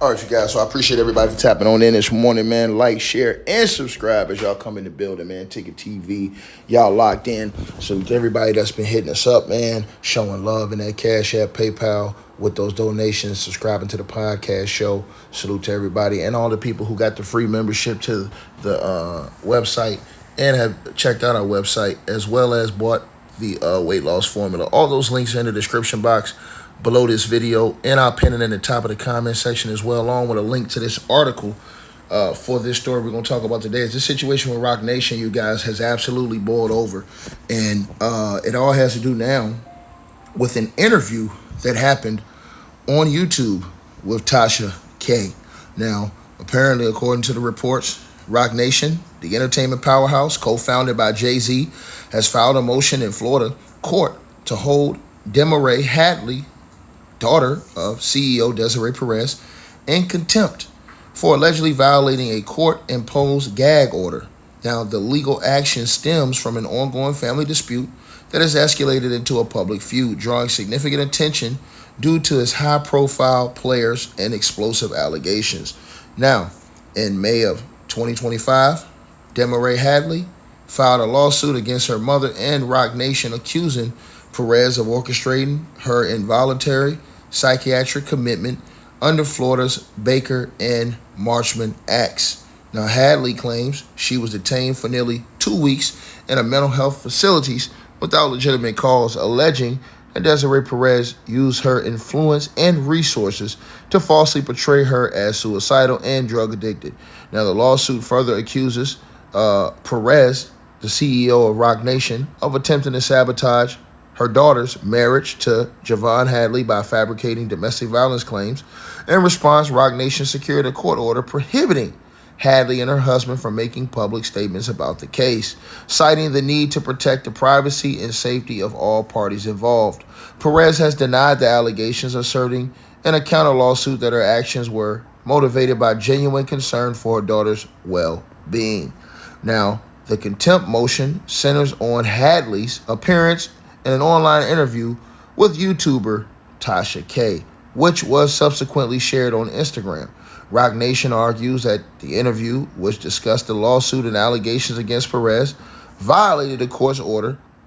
All right, you guys. So I appreciate everybody for tapping on in this morning, man. Like, share, and subscribe as y'all come in the building, man. Ticket TV, y'all locked in. So to everybody that's been hitting us up, man, showing love in that Cash App, PayPal with those donations, subscribing to the podcast show. Salute to everybody and all the people who got the free membership to the website and have checked out our website as well as bought the weight loss formula. All those links are in the description box below this video, and I'll pin it in the top of the comment section as well, along with a link to this article for this story we're going to talk about today. Is this situation with Roc Nation, you guys, has absolutely boiled over, and it all has to do now with an interview that happened on YouTube with Tasha K. Now, apparently, according to the reports, Roc Nation, the entertainment powerhouse, co-founded by Jay-Z, has filed a motion in Florida court to hold Demaray Hadley, daughter of CEO Desiree Perez, in contempt for allegedly violating a court-imposed gag order. Now, the legal action stems from an ongoing family dispute that has escalated into a public feud, drawing significant attention due to its high-profile players and explosive allegations. Now, in May of 2025, Demaray Hadley filed a lawsuit against her mother and Roc Nation, accusing Perez of orchestrating her involuntary psychiatric commitment under Florida's Baker and Marchman Acts. Now, Hadley claims she was detained for nearly 2 weeks in a mental health facilities without legitimate cause, alleging that Desiree Perez used her influence and resources to falsely portray her as suicidal and drug addicted. Now, the lawsuit further accuses Perez, the CEO of Roc Nation, of attempting to sabotage her daughter's marriage to Javon Hadley by fabricating domestic violence claims. In response, Roc Nation secured a court order prohibiting Hadley and her husband from making public statements about the case, citing the need to protect the privacy and safety of all parties involved. Perez has denied the allegations, asserting in a counter lawsuit that her actions were motivated by genuine concern for her daughter's well-being. Now, the contempt motion centers on Hadley's appearance in an online interview with YouTuber Tasha K, which was subsequently shared on Instagram. Roc Nation argues that the interview, which discussed the lawsuit and allegations against Perez, violated the court's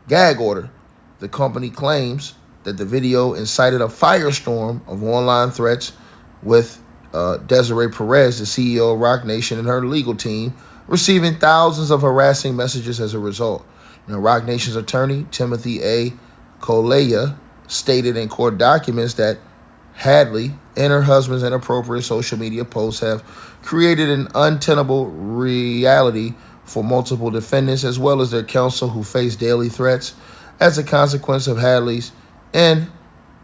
gag order. The company claims that the video incited a firestorm of online threats, with Desiree Perez, the CEO of Roc Nation, and her legal team receiving thousands of harassing messages as a result. Now, Roc Nation's attorney, Timothy A. Colella, stated in court documents that Hadley and her husband's inappropriate social media posts have created an untenable reality for multiple defendants, as well as their counsel, who face daily threats as a consequence of Hadley's and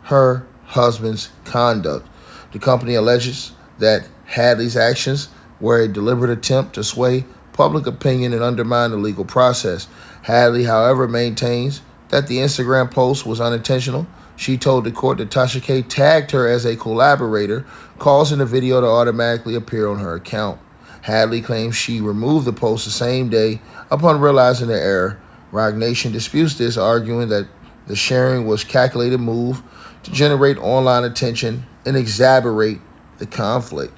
her husband's conduct. The company alleges that Hadley's actions were a deliberate attempt to sway public opinion and undermine the legal process. Hadley, however, maintains that the Instagram post was unintentional. She told the court that Tasha K tagged her as a collaborator, causing the video to automatically appear on her account. Hadley claims she removed the post the same day upon realizing the error. Roc Nation disputes this, arguing that the sharing was a calculated move to generate online attention and exacerbate the conflict.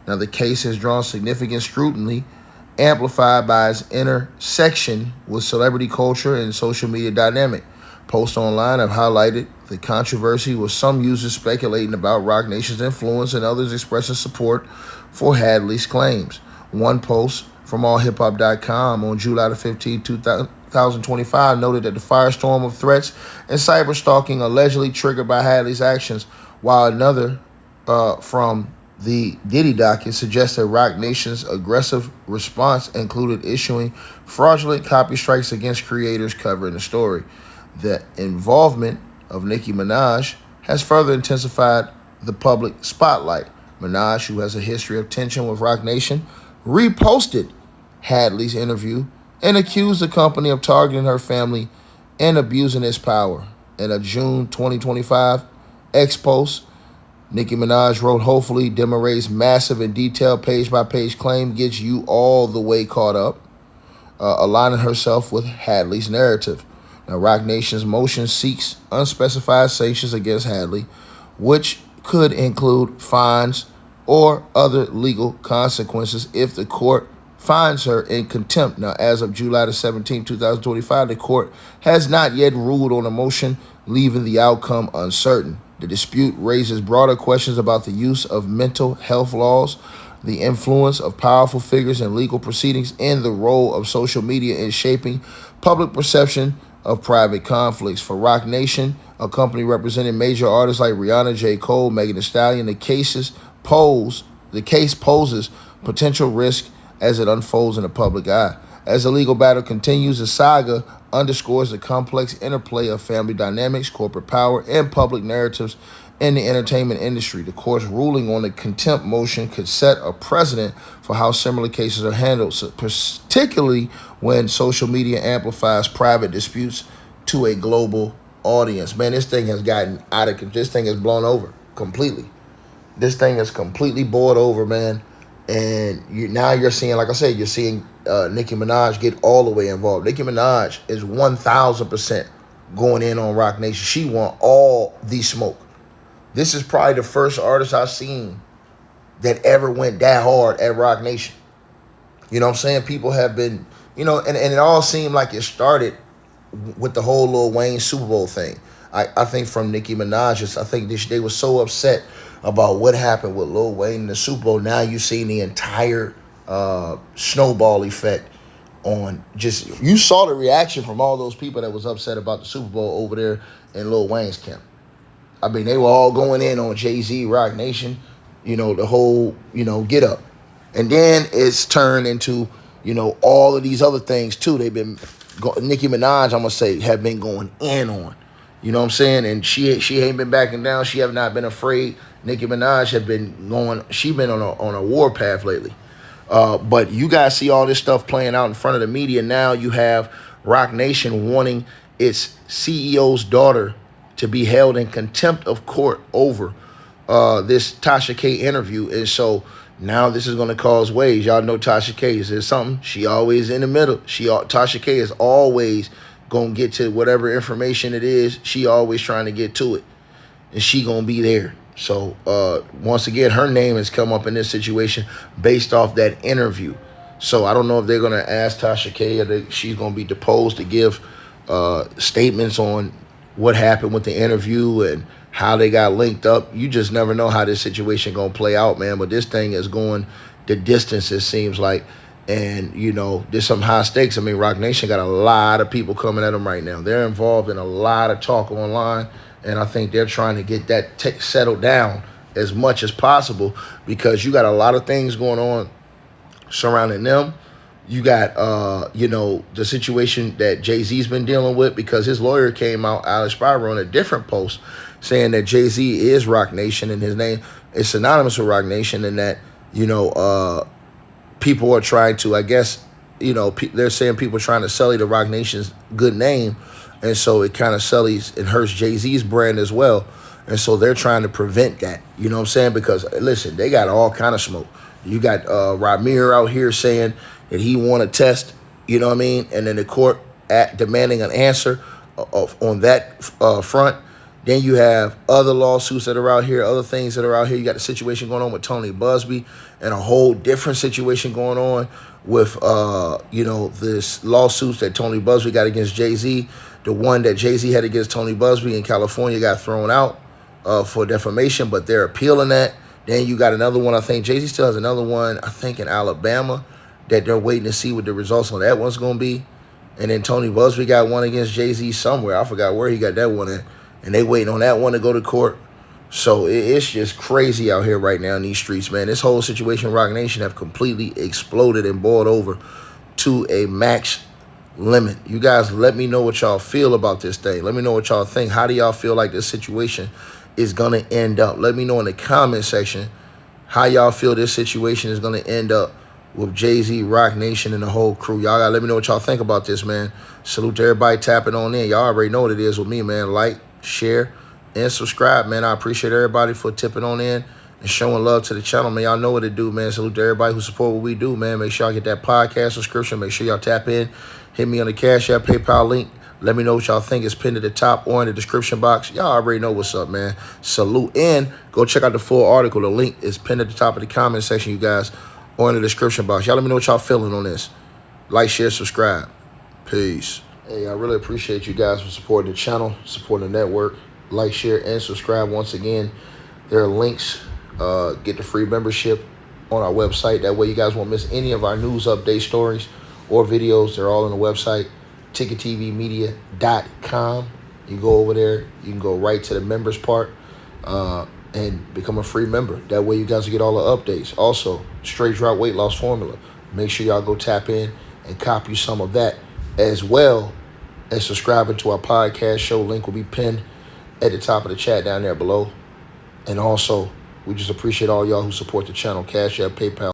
Now, the case has drawn significant scrutiny, amplified by its intersection with celebrity culture and social media dynamic. Posts online have highlighted the controversy, with some users speculating about Roc Nation's influence and others expressing support for Hadley's claims. One post from allhiphop.com on July 15, 2025 noted that the firestorm of threats and cyber stalking allegedly triggered by Hadley's actions, while another from the Diddy docket suggests that Roc Nation's aggressive response included issuing fraudulent copy strikes against creators covering the story. The involvement of Nicki Minaj has further intensified the public spotlight. Minaj, who has a history of tension with Roc Nation, reposted Hadley's interview and accused the company of targeting her family and abusing its power. In a June 2025 X post, Nicki Minaj wrote, "Hopefully Demaray's massive and detailed page-by-page claim gets you all the way caught up," aligning herself with Hadley's narrative. Now, Roc Nation's motion seeks unspecified sanctions against Hadley, which could include fines or other legal consequences if the court finds her in contempt. Now, as of July the 17th, 2025, the court has not yet ruled on a motion, leaving the outcome uncertain. The dispute raises broader questions about the use of mental health laws, the influence of powerful figures in legal proceedings, and the role of social media in shaping public perception of private conflicts. For Roc Nation, a company representing major artists like Rihanna, J. Cole, Megan Thee Stallion, the case poses potential risk as it unfolds in the public eye. As the legal battle continues, the saga underscores the complex interplay of family dynamics, corporate power, and public narratives in the entertainment industry. The court's ruling on the contempt motion could set a precedent for how similar cases are handled, particularly when social media amplifies private disputes to a global audience. Man, this thing has gotten out of control. This thing has blown over completely. This thing is completely boiled over, man. And now you're seeing, like I said, you're seeing Nicki Minaj get all the way involved. Nicki Minaj is 1,000% going in on Roc Nation. She want all the smoke. This is probably the first artist I've seen that ever went that hard at Roc Nation. You know what I'm saying? People have been, and it all seemed like it started with the whole Lil Wayne Super Bowl thing. I think from Nicki Minaj, I think they were so upset about what happened with Lil Wayne in the Super Bowl. Now you're seeing the entire snowball effect on just, you saw the reaction from all those people that was upset about the Super Bowl over there in Lil Wayne's camp. I mean, they were all going in on Jay-Z, Roc Nation, the whole, get up. And then it's turned into, all of these other things too. They've been, Nicki Minaj, I'm going to say, have been going in on. You know what I'm saying? And she ain't been backing down. She have not been afraid. Nicki Minaj have been going, she been on a war path lately. But you guys see all this stuff playing out in front of the media. Now you have Roc Nation wanting its CEO's daughter to be held in contempt of court over this Tasha K interview. And so now this is going to cause waves. Y'all know Tasha K. Is there something? She always in the middle. Tasha K is always going to get to whatever information it is. She always trying to get to it. And she going to be there. So once again, her name has come up in this situation based off that interview. So I don't know if they're going to ask Tasha K or she's going to be deposed to give statements on what happened with the interview and how they got linked up. You just never know how this situation going to play out, man. But this thing is going the distance, it seems like. And, there's some high stakes. I mean, Roc Nation got a lot of people coming at them right now. They're involved in a lot of talk online. And I think they're trying to get that settled down as much as possible because you got a lot of things going on surrounding them. You got, the situation that Jay-Z's been dealing with because his lawyer came out, Alex Spiro, on a different post saying that Jay-Z is Roc Nation and his name is synonymous with Roc Nation and that, people are trying to, I guess, they're saying people are trying to sully the Roc Nation's good name. And so it kind of sullies and hurts Jay-Z's brand as well. And so they're trying to prevent that. You know what I'm saying? Because, listen, they got all kind of smoke. You got Ramir out here saying that he want to test, you know what I mean? And then the court demanding an answer on that front. Then you have other lawsuits that are out here, other things that are out here. You got the situation going on with Tony Busby and a whole different situation going on with, this lawsuits that Tony Busby got against Jay-Z. The one that Jay-Z had against Tony Busby in California got thrown out for defamation, but they're appealing that. Then you got another one. I think Jay-Z still has another one, I think in Alabama, that they're waiting to see what the results on that one's going to be. And then Tony Busby got one against Jay-Z somewhere. I forgot where he got that one at. And they waiting on that one to go to court. So it's just crazy out here right now in these streets, man. This whole situation, Roc Nation, have completely exploded and boiled over to a max limit. You guys, let me know what y'all feel about this thing. Let me know what y'all think. How do y'all feel like this situation is going to end up? Let me know in the comment section how y'all feel this situation is going to end up with Jay-Z, Roc Nation, and the whole crew. Y'all got to let me know what y'all think about this, man. Salute to everybody tapping on in. Y'all already know what it is with me, man. Like, share, and subscribe, man. I appreciate everybody for tipping on in and showing love to the channel, man. Y'all know what it do, man. Salute to everybody who support what we do, man. Make sure y'all get that podcast subscription. Make sure y'all tap in. Hit me on the Cash App, PayPal link Let me know what y'all think. It's pinned at the top or in the description box. Y'all already know what's up, man. Salute. And go check out the full article. The link is pinned at the top of the comment section, you guys, or in the description box. Y'all let me know what y'all feeling on this. Like, share, subscribe. Peace. Hey, I really appreciate you guys for supporting the channel, supporting the network. Like, share, and subscribe. Once again, there are links. Get the free membership on our website. That way you guys won't miss any of our news update stories or videos. They're all on the website, ticketvmedia.com. You go over there. You can go right to the members part and become a free member. That way you guys will get all the updates. Also, straight drop weight loss formula. Make sure y'all go tap in and copy some of that, as well as subscribing to our podcast show. Link will be pinned at the top of the chat down there below. And also, we just appreciate all y'all who support the channel. Cash App, PayPal.